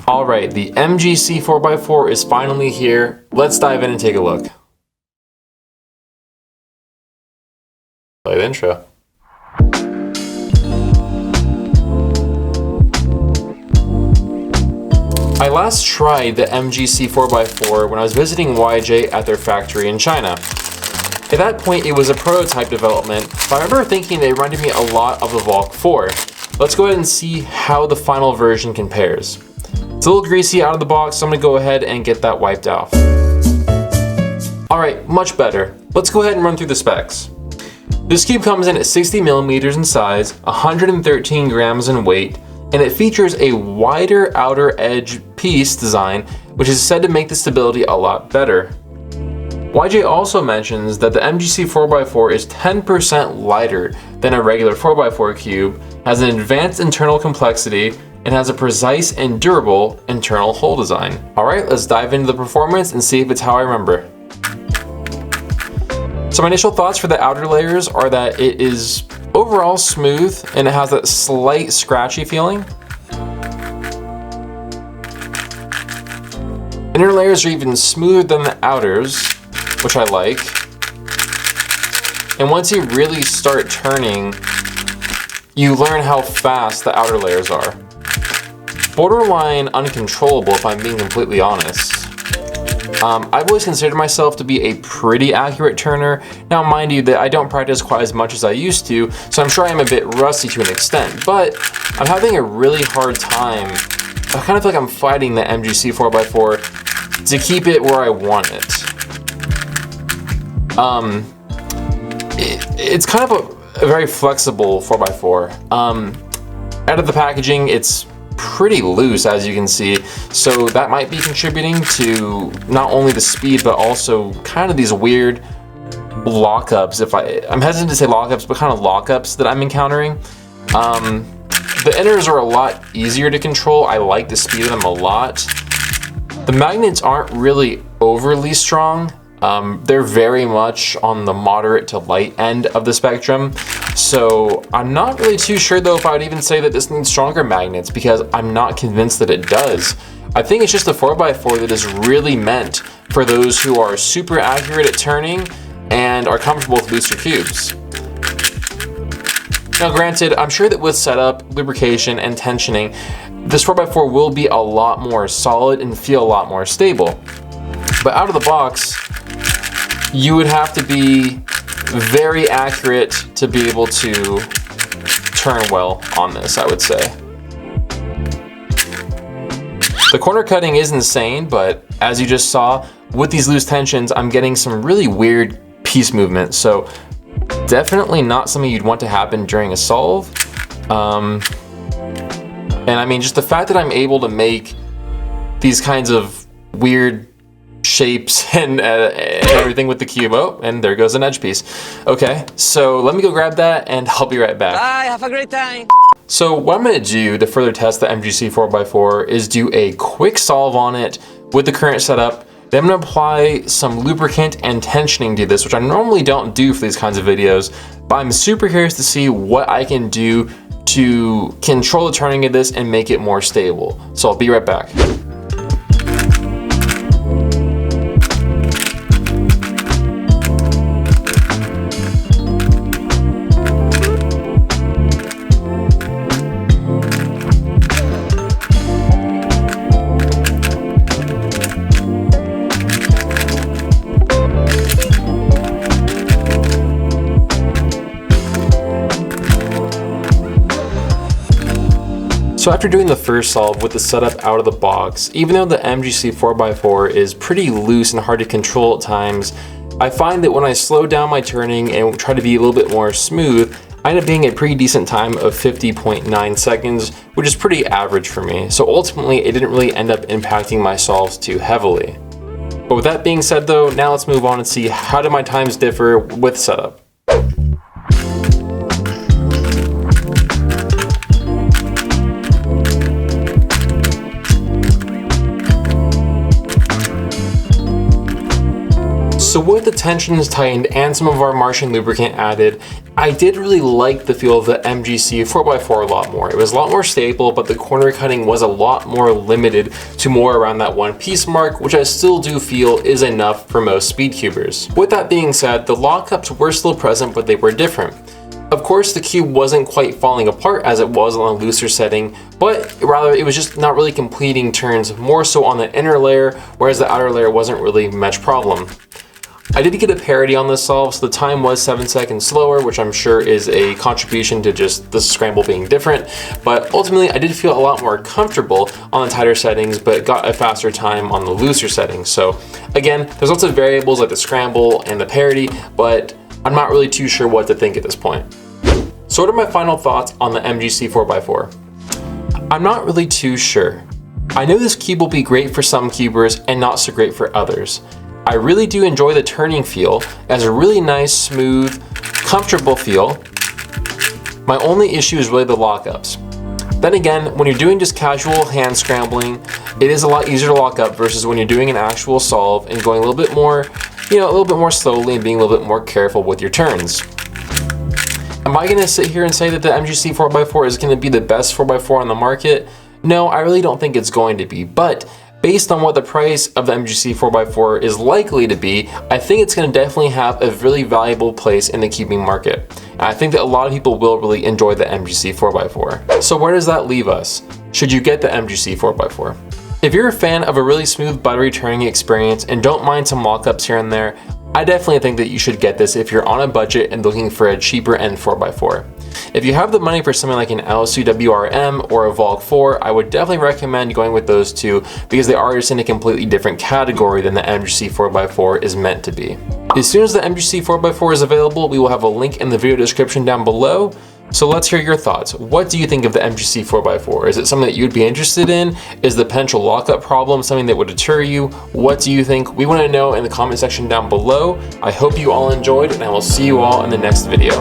Alright, the MGC 4x4 is finally here. Let's dive in and take a look. Play the intro. I last tried the MGC 4x4 when I was visiting YJ at their factory in China. At that point, it was a prototype development, but I remember thinking they reminded me a lot of the Valk 4. Let's go ahead and see how the final version compares. It's a little greasy out of the box, so I'm gonna go ahead and get that wiped off. Alright, much better. Let's go ahead and run through the specs. This cube comes in at 60 millimeters in size, 113 grams in weight, and it features a wider outer edge piece design, which is said to make the stability a lot better. YJ also mentions that the MGC 4x4 is 10% lighter than a regular 4x4 cube, has an advanced internal complexity, and has a precise and durable internal hull design. Alright, let's dive into the performance and see if it's how I remember. So my initial thoughts for the outer layers are that it is overall smooth and it has that slight scratchy feeling. Inner layers are even smoother than the outers, which I like. And once you really start turning, you learn how fast the outer layers are. Borderline uncontrollable if I'm being completely honest. I've always considered myself to be a pretty accurate turner. Now mind you that I don't practice quite as much as I used to, so I'm sure I'm a bit rusty to an extent, but I'm having a really hard time. I kind of feel like I'm fighting the MGC 4x4 to keep it where I want it. It's kind of a very flexible 4x4. Out of the packaging, it's pretty loose, as you can see, so that might be contributing to not only the speed but also kind of these weird lockups. I'm hesitant to say lockups, but kind of lockups that I'm encountering. The inners are a lot easier to control. I like the speed of them a lot. The magnets aren't really overly strong. They're very much on the moderate to light end of the spectrum. So I'm not really too sure though if I would even say that this needs stronger magnets, because I'm not convinced that it does. I think it's just a 4x4 that is really meant for those who are super accurate at turning and are comfortable with looser cubes. Now granted, I'm sure that with setup, lubrication, and tensioning, this 4x4 will be a lot more solid and feel a lot more stable. But out of the box, you would have to be very accurate to be able to turn well on this, I would say. The corner cutting is insane, but as you just saw, with these loose tensions, I'm getting some really weird piece movement, so definitely not something you'd want to happen during a solve. And I mean, just the fact that I'm able to make these kinds of weird shapes and everything with the cube. Oh, and there goes an edge piece. Okay, so let me go grab that and I'll be right back. Bye, have a great time. So what I'm gonna do to further test the MGC 4x4 is do a quick solve on it with the current setup. Then I'm gonna apply some lubricant and tensioning to this, which I normally don't do for these kinds of videos, but I'm super curious to see what I can do to control the turning of this and make it more stable. So I'll be right back. So after doing the first solve with the setup out of the box, even though the MGC 4x4 is pretty loose and hard to control at times, I find that when I slow down my turning and try to be a little bit more smooth, I end up being a pretty decent time of 50.9 seconds, which is pretty average for me. So ultimately, it didn't really end up impacting my solves too heavily. But with that being said though, now let's move on and see how do my times differ with setup. So with the tensions tightened and some of our Martian lubricant added, I did really like the feel of the MGC 4x4 a lot more. It was a lot more stable, but the corner cutting was a lot more limited to more around that 1 piece mark, which I still do feel is enough for most speed cubers. With that being said, the lockups were still present, but they were different. Of course, the cube wasn't quite falling apart as it was on a looser setting, but rather it was just not really completing turns, more so on the inner layer, whereas the outer layer wasn't really much problem. I did get a parity on this solve, so the time was 7 seconds slower, which I'm sure is a contribution to just the scramble being different, but ultimately I did feel a lot more comfortable on the tighter settings, but got a faster time on the looser settings. So again, there's lots of variables like the scramble and the parity, but I'm not really too sure what to think at this point. So what are my final thoughts on the MGC 4x4? I'm not really too sure. I know this cube will be great for some cubers and not so great for others. I really do enjoy the turning feel as a really nice, smooth, comfortable feel. My only issue is really the lockups. Then again, when you're doing just casual hand scrambling, it is a lot easier to lock up versus when you're doing an actual solve and going a little bit more, a little bit more slowly and being a little bit more careful with your turns. Am I gonna sit here and say that the MGC 4x4 is gonna be the best 4x4 on the market? No, I really don't think it's going to be, but based on what the price of the MGC 4x4 is likely to be, I think it's going to definitely have a really valuable place in the cubing market. And I think that a lot of people will really enjoy the MGC 4x4. So where does that leave us? Should you get the MGC 4x4? If you're a fan of a really smooth buttery turning experience and don't mind some lockups here and there, I definitely think that you should get this if you're on a budget and looking for a cheaper end 4x4. If you have the money for something like an LSU-WRM or a Vogue 4, I would definitely recommend going with those two because they are just in a completely different category than the MGC 4x4 is meant to be. As soon as the MGC 4x4 is available, we will have a link in the video description down below. So let's hear your thoughts. What do you think of the MGC 4x4? Is it something that you'd be interested in? Is the potential lockup problem something that would deter you? What do you think? We want to know in the comment section down below. I hope you all enjoyed, and I will see you all in the next video.